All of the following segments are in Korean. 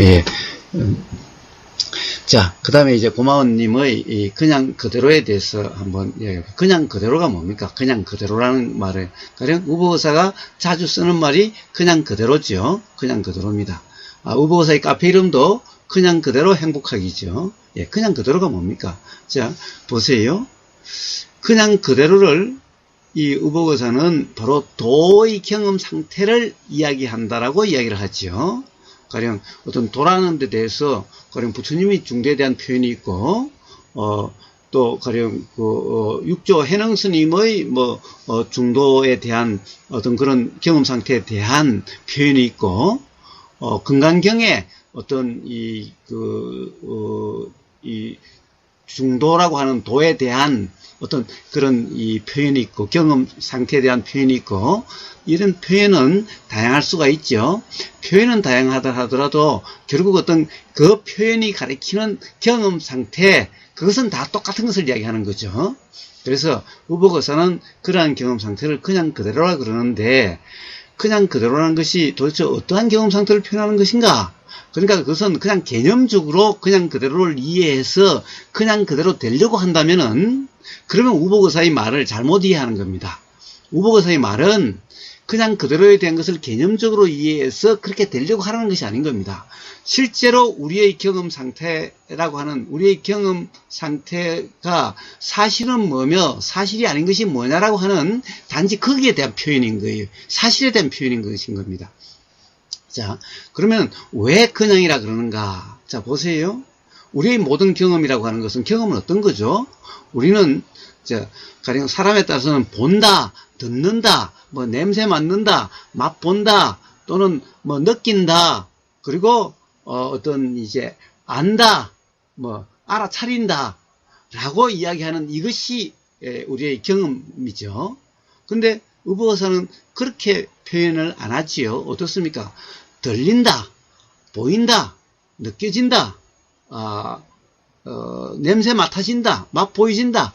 예. 자, 그 다음에 이제 고마운님의 이 그냥 그대로에 대해서 한번, 예, 그냥 그대로가 뭡니까? 그냥 그대로라는 말을, 가령 우보의사가 자주 쓰는 말이 그냥 그대로죠. 그냥 그대로입니다. 우보의사의 카페 이름도 그냥 그대로 행복하기죠. 예, 그냥 그대로가 뭡니까? 자, 보세요. 그냥 그대로를 이 우보의사는 바로 도의 경험 상태를 이야기한다라고 이야기를 하죠. 가령 어떤 도라는 데 대해서 가령 부처님이 중도에 대한 표현이 있고, 또 가령 육조 해능 스님의 중도에 대한 어떤 그런 경험 상태에 대한 표현이 있고, 금강경에 어떤 이 중도라고 하는 도에 대한 어떤 그런 이 표현이 있고, 경험 상태에 대한 표현이 있고, 이런 표현은 다양할 수가 있죠. 표현은 다양하다 하더라도 결국 어떤 그 표현이 가리키는 경험 상태, 그것은 다 똑같은 것을 이야기하는 거죠. 그래서 우보거사는 그러한 경험 상태를 그냥 그대로라 그러는데, 그냥 그대로라는 것이 도대체 어떠한 경험 상태를 표현하는 것인가? 그러니까 그것은 그냥 개념적으로 그냥 그대로를 이해해서 그냥 그대로 되려고 한다면은, 그러면 우보거사의 말을 잘못 이해하는 겁니다. 우보거사의 말은 그냥 그대로에 대한 것을 개념적으로 이해해서 그렇게 되려고 하는 것이 아닌 겁니다. 실제로 우리의 경험 상태라고 하는, 우리의 경험 상태가 사실은 뭐며 사실이 아닌 것이 뭐냐라고 하는 단지 거기에 대한 표현인 거예요. 사실에 대한 표현인 것인 겁니다. 자, 그러면 왜 그냥이라 그러는가? 자, 보세요. 우리의 모든 경험이라고 하는 것은, 경험은 어떤 거죠? 우리는 가령 사람에 따라서는 본다, 듣는다, 냄새 맡는다, 맛 본다, 또는 느낀다, 그리고 어떤 이제 안다, 알아차린다 라고 이야기하는 이것이 우리의 경험이죠. 근데 우보거사는 그렇게 표현을 안 하지요. 어떻습니까? 들린다, 보인다, 느껴진다, 냄새 맡아진다, 맛 보이진다,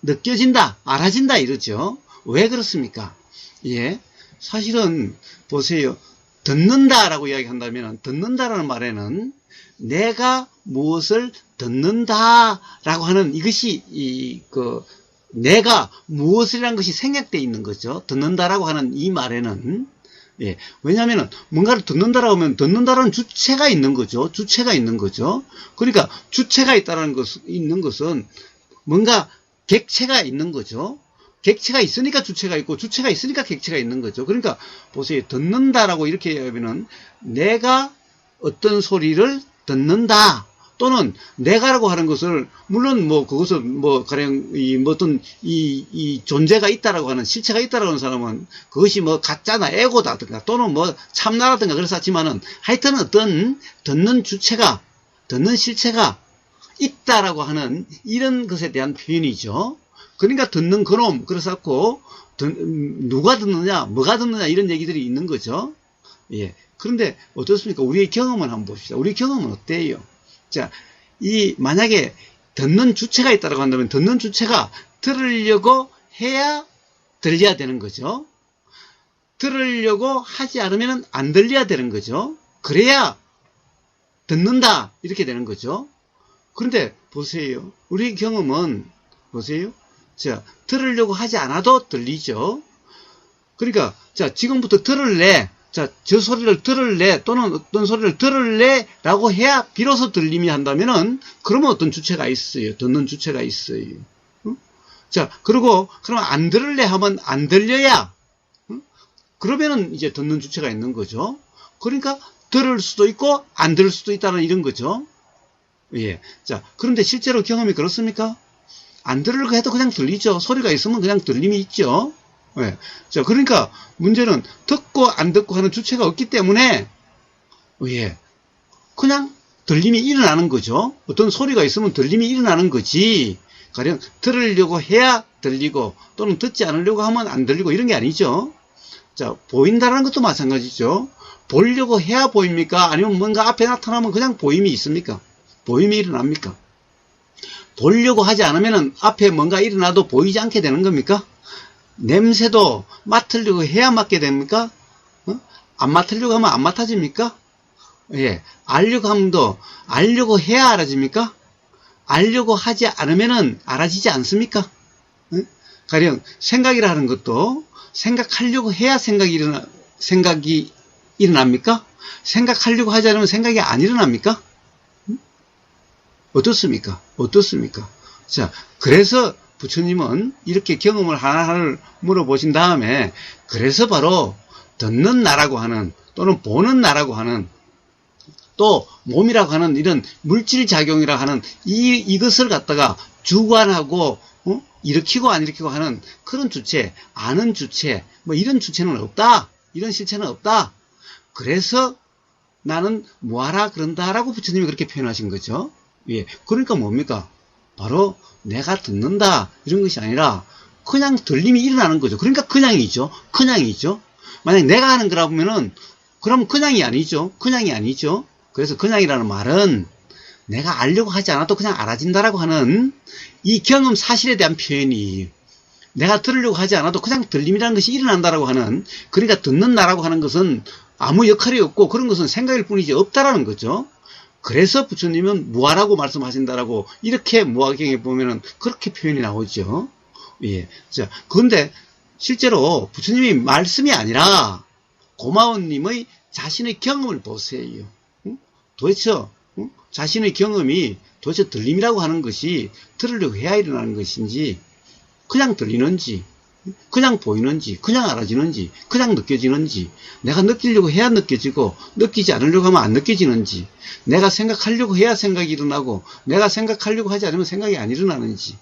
느껴진다, 알아진다 이러죠. 왜 그렇습니까? 예, 사실은 보세요. 듣는다라고 이야기한다면, 듣는다라는 말에는 내가 무엇을 듣는다라고 하는 이것이 내가 무엇이라는 것이 생략되어 있는 거죠. 듣는다라고 하는 이 말에는. 예, 왜냐하면 뭔가를 듣는다라고 하면 듣는다라는 주체가 있는 거죠. 주체가 있는 거죠. 그러니까 주체가 있다는 있는 것은 뭔가 객체가 있는 거죠. 객체가 있으니까 주체가 있고, 주체가 있으니까 객체가 있는 거죠. 그러니까 보세요. 듣는다라고 이렇게 얘기하면은 내가 어떤 소리를 듣는다, 또는 내가라고 하는 것을, 물론 그것은 가령 어떤 이 존재가 있다라고 하는, 실체가 있다라고 하는 사람은 그것이 가짜나 에고다든가 또는 참나라든가 그래서 하지만은, 하여튼 어떤 듣는 주체가, 듣는 실체가 있다라고 하는 이런 것에 대한 표현이죠. 그러니까 듣는 그놈, 그래서 누가 듣느냐, 뭐가 듣느냐 이런 얘기들이 있는 거죠. 예. 그런데 어떻습니까? 우리의 경험을 한번 봅시다. 우리 경험은 어때요? 자, 만약에 듣는 주체가 있다고 한다면, 듣는 주체가 들으려고 해야 들려야 되는 거죠. 들으려고 하지 않으면 안 들려야 되는 거죠. 그래야 듣는다 이렇게 되는 거죠. 그런데 보세요. 우리 경험은 보세요. 자, 들으려고 하지 않아도 들리죠. 그러니까 지금부터 들을래, 저 소리를 들을래, 또는 어떤 소리를 들을래 라고 해야 비로소 들림이 한다면은, 그러면 어떤 주체가 있어요. 듣는 주체가 있어요. 자, 그럼 안 들을래 하면 안 들려야, 그러면은 이제 듣는 주체가 있는 거죠. 그러니까 들을 수도 있고 안 들을 수도 있다는 이런 거죠. 예. 자, 그런데 실제로 경험이 그렇습니까? 안 들으려고 해도 그냥 들리죠. 소리가 있으면 그냥 들림이 있죠. 예. 자, 그러니까 문제는 듣고 안 듣고 하는 주체가 없기 때문에, 예, 그냥 들림이 일어나는 거죠. 어떤 소리가 있으면 들림이 일어나는 거지, 가령 들으려고 해야 들리고 또는 듣지 않으려고 하면 안 들리고 이런 게 아니죠. 자, 보인다는 것도 마찬가지죠. 보려고 해야 보입니까? 아니면 뭔가 앞에 나타나면 그냥 보임이 있습니까? 보임이 일어납니까? 보려고 하지 않으면 앞에 뭔가 일어나도 보이지 않게 되는 겁니까? 냄새도 맡으려고 해야 맡게 됩니까? 안 맡으려고 하면 안 맡아집니까? 예, 알려고 하면도 알려고 해야 알아집니까? 알려고 하지 않으면은 알아지지 않습니까? 응? 가령 생각이라 하는 것도 생각하려고 해야 생각이 일어납니까? 생각하려고 하지 않으면 생각이 안 일어납니까? 응? 어떻습니까? 어떻습니까? 자, 그래서 부처님은 이렇게 경험을 하나하나 물어보신 다음에 그래서 바로 듣는 나라고 하는 또는 보는 나라고 하는 또 몸이라고 하는 이런 물질작용이라 하는 이것을 갖다가 주관하고 일으키고 안 일으키고 하는 그런 주체, 아는 주체, 뭐 이런 주체는 없다. 이런 실체는 없다. 그래서 나는 뭐하라 그런다라고 부처님이 그렇게 표현하신 거죠. 예, 그러니까 뭡니까? 바로 내가 듣는다 이런 것이 아니라 그냥 들림이 일어나는 거죠. 그러니까 그냥이죠. 그냥이죠. 만약 내가 하는 거라 보면은 그럼 그냥이 아니죠. 그냥이 아니죠. 그래서 그냥이라는 말은 내가 알려고 하지 않아도 그냥 알아진다라고 하는 이 경험 사실에 대한 표현이에요. 내가 들으려고 하지 않아도 그냥 들림이라는 것이 일어난다라고 하는, 그러니까 듣는다라고 하는 것은 아무 역할이 없고 그런 것은 생각일 뿐이지 없다라는 거죠. 그래서 부처님은 무아라고 말씀하신다라고 이렇게 무아경에 보면은 그렇게 표현이 나오죠. 예. 자, 그런데 실제로 부처님이 말씀이 아니라 고마운님의 자신의 경험을 보세요. 도대체 자신의 경험이 도대체 들림이라고 하는 것이 들으려고 해야 일어나는 것인지, 그냥 들리는지, 그냥 보이는지, 그냥 알아지는지, 그냥 느껴지는지, 내가 느끼려고 해야 느껴지고 느끼지 않으려고 하면 안 느껴지는지, 내가 생각하려고 해야 생각이 일어나고 내가 생각하려고 하지 않으면 생각이 안 일어나는지,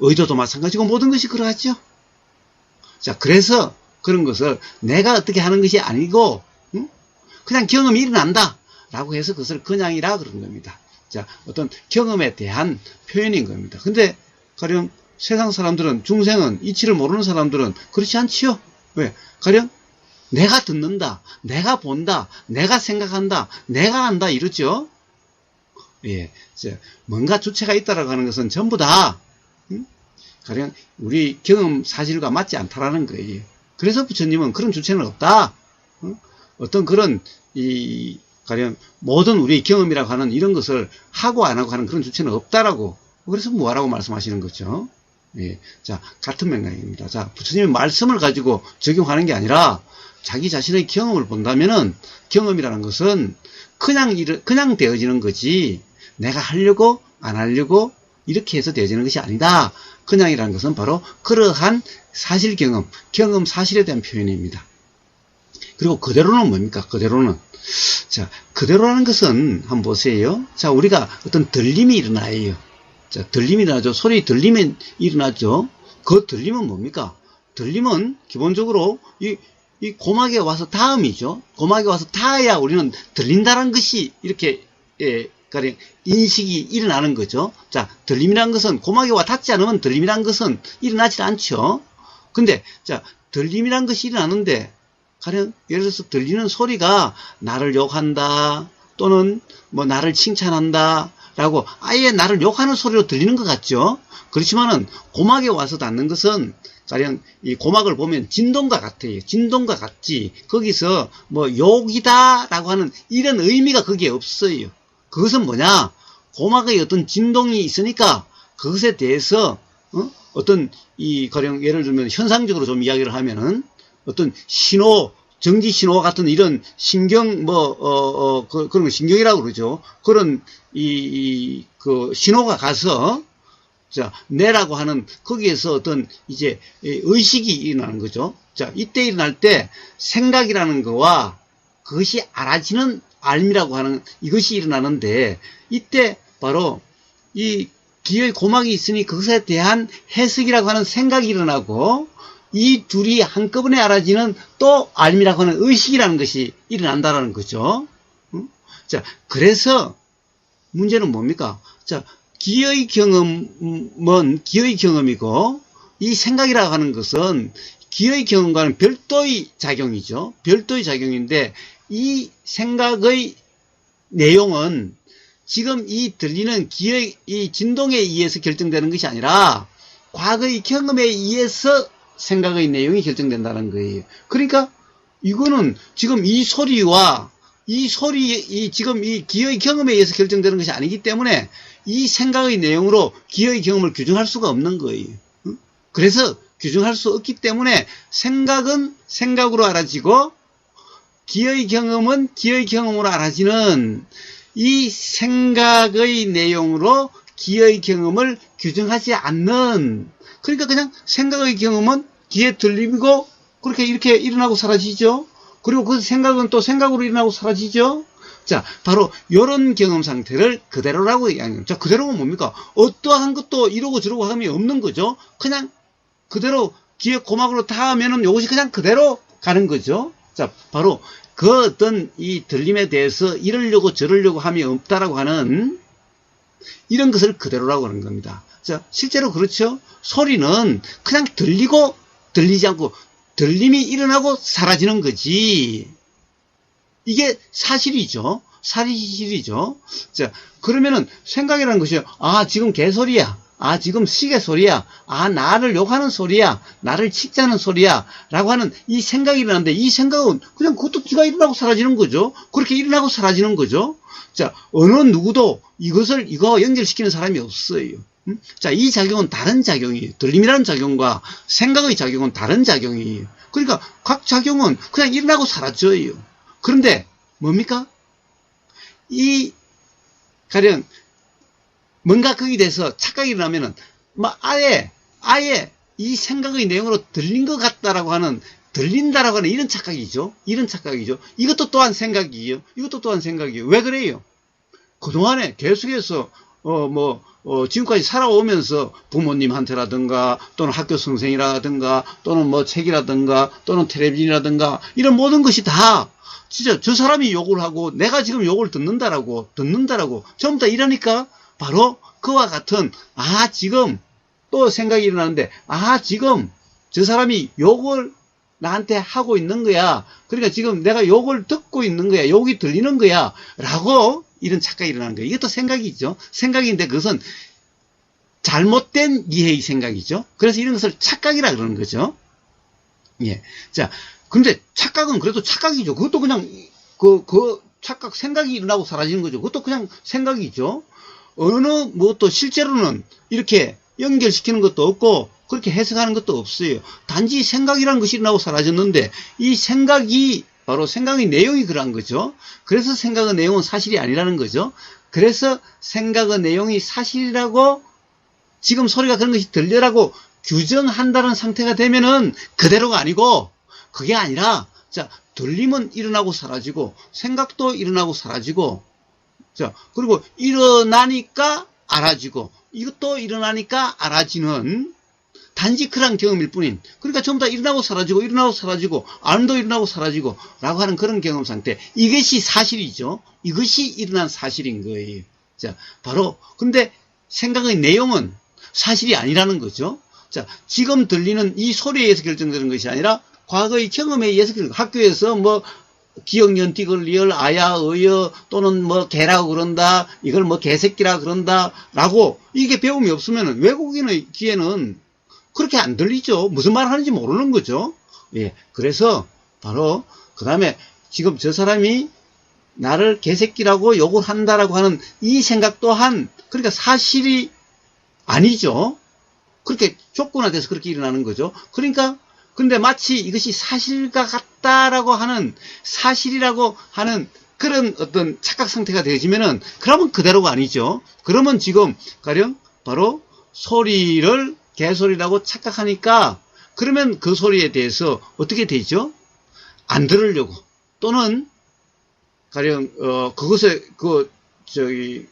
의도도 마찬가지고 모든 것이 그러하죠. 자, 그래서 그런 것을 내가 어떻게 하는 것이 아니고 그냥 경험이 일어난다 라고 해서 그것을 그냥이라 그런 겁니다. 자, 어떤 경험에 대한 표현인 겁니다. 근데 가령 세상 사람들은, 중생은, 이치를 모르는 사람들은 그렇지 않지요. 왜? 가령 내가 듣는다, 내가 본다, 내가 생각한다, 내가 한다 이러죠. 예, 뭔가 주체가 있다라고 하는 것은 전부 다 가령 우리 경험 사실과 맞지 않다라는 거예요. 그래서 부처님은 그런 주체는 없다. 어떤 그런 가령 모든 우리의 경험이라고 하는 이런 것을 하고 안 하고 하는 그런 주체는 없다라고, 그래서 무아라고 말씀하시는 거죠. 예. 자, 같은 맥락입니다. 자, 부처님의 말씀을 가지고 적용하는 게 아니라 자기 자신의 경험을 본다면은 경험이라는 것은 그냥 되어지는 거지 내가 하려고 안 하려고 이렇게 해서 되어지는 것이 아니다. 그냥이라는 것은 바로 그러한 사실 경험 사실에 대한 표현입니다. 그리고 그대로는 뭡니까? 그대로는. 자, 그대로라는 것은 한번 보세요. 자, 우리가 어떤 들림이 일어나요. 자, 들림이 일어나죠. 소리 들리면 일어나죠. 그 들림은 뭡니까? 들림은 기본적으로 이 고막에 와서 닿음이죠. 고막에 와서 닿아야 우리는 들린다는 것이 이렇게, 가령 인식이 일어나는 거죠. 자, 들림이라는 것은 고막에 와 닿지 않으면 들림이라는 것은 일어나지 않죠. 근데, 자, 들림이라는 것이 일어나는데, 가령 예를 들어서 들리는 소리가 나를 욕한다, 또는 뭐 나를 칭찬한다, 라고 아예 나를 욕하는 소리로 들리는 것 같죠. 그렇지만은 고막에 와서 닿는 것은 가령 이 고막을 보면 진동과 같아요. 진동과 같지. 거기서 뭐 욕이다 라고 하는 이런 의미가 거기에 없어요. 그것은 뭐냐? 고막의 어떤 진동이 있으니까 그것에 대해서 어떤 가령 예를 들면 현상적으로 좀 이야기를 하면은 어떤 신호, 정지 신호 같은 이런 신경, 그런 거 신경이라고 그러죠. 그런, 그 신호가 가서, 자, 뇌라고 하는, 거기에서 어떤, 이제, 의식이 일어나는 거죠. 자, 이때 일어날 때 생각이라는 거와 그것이 알아지는 알미라고 하는 이것이 일어나는데, 이때 바로 이 귀의 고막이 있으니 그것에 대한 해석이라고 하는 생각이 일어나고, 이 둘이 한꺼번에 알아지는 또 알미라고 하는 의식이라는 것이 일어난다라는 거죠. 자, 그래서 문제는 뭡니까? 자, 기의 경험은 기의 경험이고 이 생각이라고 하는 것은 기의 경험과는 별도의 작용이죠. 별도의 작용인데 이 생각의 내용은 지금 이 들리는 기의 이 진동에 의해서 결정되는 것이 아니라 과거의 경험에 의해서 생각의 내용이 결정된다는 거예요. 그러니까 이거는 지금 이 소리와 이 지금 이 기어의 경험에 의해서 결정되는 것이 아니기 때문에 이 생각의 내용으로 기어의 경험을 규정할 수가 없는 거예요. 그래서 규정할 수 없기 때문에 생각은 생각으로 알아지고 기어의 경험은 기어의 경험으로 알아지는 이 생각의 내용으로 기어의 경험을 규정하지 않는, 그러니까 그냥 생각의 경험은 귀에 들리고 그렇게 이렇게 일어나고 사라지죠. 그리고 그 생각은 또 생각으로 일어나고 사라지죠. 자, 바로 이런 경험 상태를 그대로라고 이야기합니다. 자, 그대로가 뭡니까? 어떠한 것도 이러고 저러고 함이 없는 거죠. 그냥 그대로 귀에 고막으로 닿으면은 이것이 그냥 그대로 가는 거죠. 자, 바로 그 어떤 이 들림에 대해서 이러려고 저러려고 함이 없다라고 하는 이런 것을 그대로라고 하는 겁니다. 자, 실제로 그렇죠. 소리는 그냥 들리고 들리지 않고 들림이 일어나고 사라지는 거지. 이게 사실이죠. 사실이죠. 자, 그러면은 생각이라는 것이, 아, 지금 개소리야. 아, 지금 시계 소리야. 아, 나를 욕하는 소리야. 나를 칭찬하는 소리야. 라고 하는 이 생각이 일어나는데, 이 생각은 그냥 그것도 기가 일어나고 사라지는 거죠. 그렇게 일어나고 사라지는 거죠. 자, 어느 누구도 이거 연결시키는 사람이 없어요. 자, 이 작용은 다른 작용이에요. 들림이라는 작용과 생각의 작용은 다른 작용이에요. 그러니까 각 작용은 그냥 일어나고 사라져요. 그런데 뭡니까? 가령 뭔가 거기에 대해서 착각이 일어나면은 막 아예 이 생각의 내용으로 들린 것 같다라고 하는, 들린다라고 하는 이런 착각이죠. 이런 착각이죠. 이것도 또한 생각이에요. 이것도 또한 생각이에요. 왜 그래요? 그동안에 계속해서 지금까지 살아오면서 부모님한테라든가 또는 학교 선생이라든가 또는 뭐 책이라든가 또는 텔레비전이라든가 이런 모든 것이 다 진짜 저 사람이 욕을 하고 내가 지금 욕을 듣는다라고 전부 다 이러니까 바로 그와 같은, 아, 지금 또 생각이 일어나는데, 아, 지금 저 사람이 욕을 나한테 하고 있는 거야. 그러니까 지금 내가 욕을 듣고 있는 거야. 욕이 들리는 거야. 라고 이런 착각이 일어나는 거예요. 이것도 생각이죠. 생각인데 그것은 잘못된 이해의 생각이죠. 그래서 이런 것을 착각이라 그러는 거죠. 예. 자, 근데 착각은 그래도 착각이죠. 그것도 그냥 착각, 생각이 일어나고 사라지는 거죠. 그것도 그냥 생각이죠. 어느 무엇도 실제로는 이렇게 연결시키는 것도 없고 그렇게 해석하는 것도 없어요. 단지 생각이라는 것이 일어나고 사라졌는데 이 생각이 바로 생각의 내용이 그러한 거죠. 그래서 생각의 내용은 사실이 아니라는 거죠. 그래서 생각의 내용이 사실이라고 지금 소리가 그런 것이 들려라고 규정한다는 상태가 되면은 그대로가 아니고, 그게 아니라, 자, 들림은 일어나고 사라지고 생각도 일어나고 사라지고, 자, 그리고 일어나니까 알아지고 이것도 일어나니까 알아지는 단지 그런 경험일 뿐인, 그러니까 전부 다 일어나고 사라지고 일어나고 사라지고 안도 일어나고 사라지고 라고 하는 그런 경험 상태, 이것이 사실이죠. 이것이 일어난 사실인 거예요. 자, 바로 근데 생각의 내용은 사실이 아니라는 거죠. 자, 지금 들리는 이 소리에 의해서 결정되는 것이 아니라 과거의 경험에 의해서 학교에서 뭐 기억년, 띠글, 리얼, 아야, 어여, 또는 뭐 개라고 그런다, 이걸 뭐 개새끼라 그런다 라고 이게 배움이 없으면 외국인의 귀에는 그렇게 안 들리죠. 무슨 말 하는지 모르는 거죠. 예. 그래서 바로 그 다음에 지금 저 사람이 나를 개새끼라고 욕을 한다라고 하는 이 생각 또한 그러니까 사실이 아니죠. 그렇게 조건화돼서 그렇게 일어나는 거죠. 그러니까 근데 마치 이것이 사실과 같다라고 하는, 사실이라고 하는 그런 어떤 착각 상태가 되어지면은 그러면 그대로가 아니죠. 그러면 지금 가령 바로 소리를 개소리라고 착각하니까 그러면 그 소리에 대해서 어떻게 되죠? 안 들으려고, 또는 가령 그것에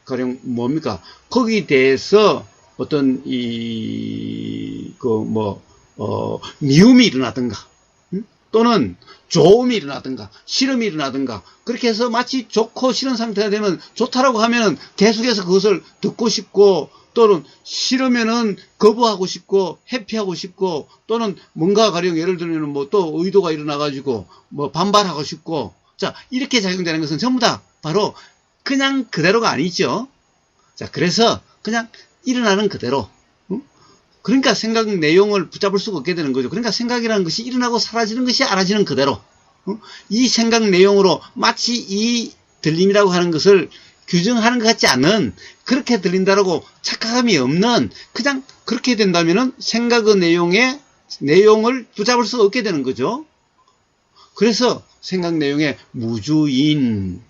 가령 뭡니까? 거기에 대해서 어떤 미움이 일어나든가, 또는 좋음이 일어나든가, 싫음이 일어나든가, 그렇게 해서 마치 좋고 싫은 상태가 되면, 좋다라고 하면은 계속해서 그것을 듣고 싶고, 또는 싫으면은 거부하고 싶고, 회피하고 싶고, 또는 뭔가 가령 예를 들면 뭐 또 의도가 일어나가지고 뭐 반발하고 싶고, 자, 이렇게 작용되는 것은 전부 다 바로 그냥 그대로가 아니죠. 자, 그래서 그냥 일어나는 그대로. 그러니까 생각 내용을 붙잡을 수가 없게 되는 거죠. 그러니까 생각이라는 것이 일어나고 사라지는 것이 알아지는 그대로. 이 생각 내용으로 마치 이 들림이라고 하는 것을 규정하는 것 같지 않은, 그렇게 들린다라고 착각함이 없는, 그냥 그렇게 된다면은 생각의 내용을 붙잡을 수 없게 되는 거죠. 그래서 생각 내용의 무주인,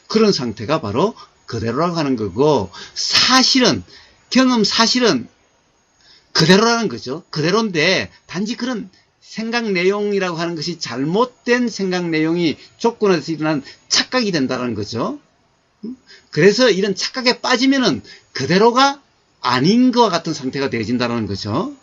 그런 상태가 바로 그대로라고 하는 거고, 사실은, 경험 사실은 그대로라는 거죠. 그대로인데, 단지 그런 생각 내용이라고 하는 것이 잘못된 생각 내용이 조건에서 일어난 착각이 된다는 거죠. 그래서 이런 착각에 빠지면은 그대로가 아닌 것과 같은 상태가 되어진다는 거죠.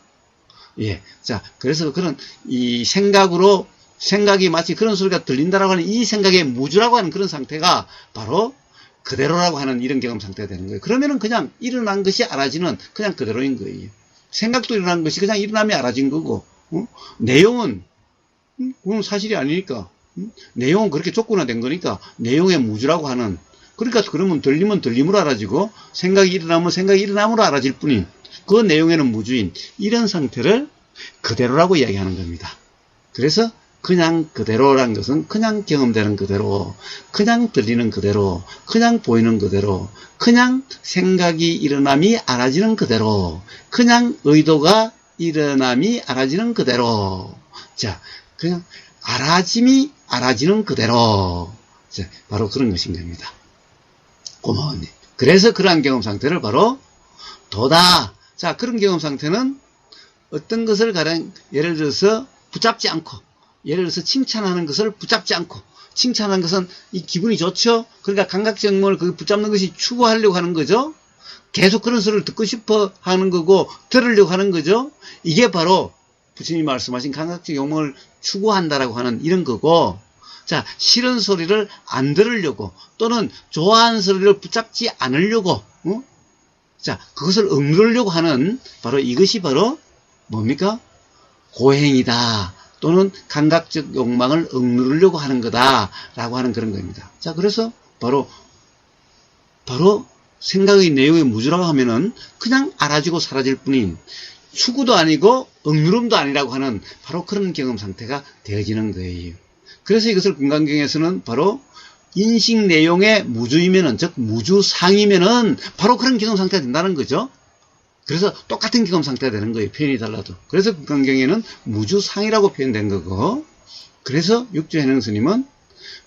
예. 자, 그래서 그런 이 생각이 마치 그런 소리가 들린다라고 하는 이 생각의 무주라고 하는 그런 상태가 바로 그대로라고 하는 이런 경험 상태가 되는 거예요. 그러면은 그냥 일어난 것이 알아지는 그냥 그대로인 거예요. 생각도 일어난 것이 그냥 일어남이 알아진 거고, 내용은, 그건 사실이 아니니까, 내용은 그렇게 조건화된 거니까, 내용의 무주라고 하는, 그러니까 그러면 들리면 들림으로 알아지고, 생각이 일어나면 생각이 일어남으로 알아질 뿐인, 그 내용에는 무주인, 이런 상태를 그대로라고 이야기하는 겁니다. 그래서 그냥 그대로란 것은 그냥 경험되는 그대로, 그냥 들리는 그대로, 그냥 보이는 그대로, 그냥 생각이 일어남이 알아지는 그대로, 그냥 의도가 일어남이 알아지는 그대로. 자, 그냥 알아짐이 알아지는 그대로. 자, 바로 그런 것인 겁니다. 고마워님. 그래서 그러한 경험 상태를 바로 도다. 자, 그런 경험 상태는 어떤 것을 가령 예를 들어서 붙잡지 않고, 예를 들어서 칭찬하는 것을 붙잡지 않고, 칭찬하는 것은 이 기분이 좋죠? 그러니까 감각정몽을 그 붙잡는 것이 추구하려고 하는 거죠? 계속 그런 소리를 듣고 싶어 하는 거고, 들으려고 하는 거죠? 이게 바로 부처님이 말씀하신 감각적 욕망을 추구한다라고 하는 이런 거고, 자, 싫은 소리를 안 들으려고, 또는 좋아하는 소리를 붙잡지 않으려고, 자, 그것을 억누르려고 하는 바로 이것이 바로 뭡니까? 고행이다. 또는 감각적 욕망을 억누르려고 하는 거다라고 하는 그런 겁니다. 자, 그래서 바로 생각의 내용의 무주라고 하면은 그냥 알아지고 사라질 뿐인, 추구도 아니고 억누름도 아니라고 하는 바로 그런 경험 상태가 되어지는 거예요. 그래서 이것을 금강경에서는 바로 인식 내용의 무주이면은, 즉 무주상이면은 바로 그런 경험 상태가 된다는 거죠. 그래서 똑같은 경험 상태가 되는 거예요. 표현이 달라도. 그래서 금강경에는 무주상이라고 표현된 거고, 그래서 육조현행 스님은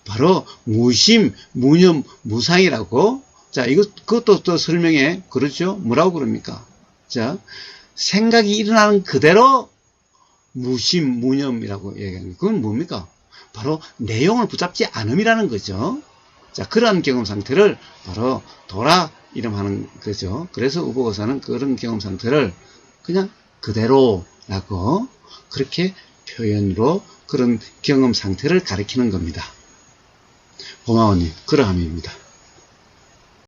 바로 무심, 무념, 무상이라고. 자, 그것도 또 설명해. 그렇죠? 뭐라고 그럽니까? 자, 생각이 일어나는 그대로 무심, 무념이라고 얘기합니다. 그건 뭡니까? 바로 내용을 붙잡지 않음이라는 거죠. 자, 그러한 경험 상태를 바로 도라 이름하는 거죠. 그래서 우보고사는 그런 경험 상태를 그냥 그대로라고 그렇게 표현으로 그런 경험 상태를 가리키는 겁니다. 고마워님, 그러함입니다.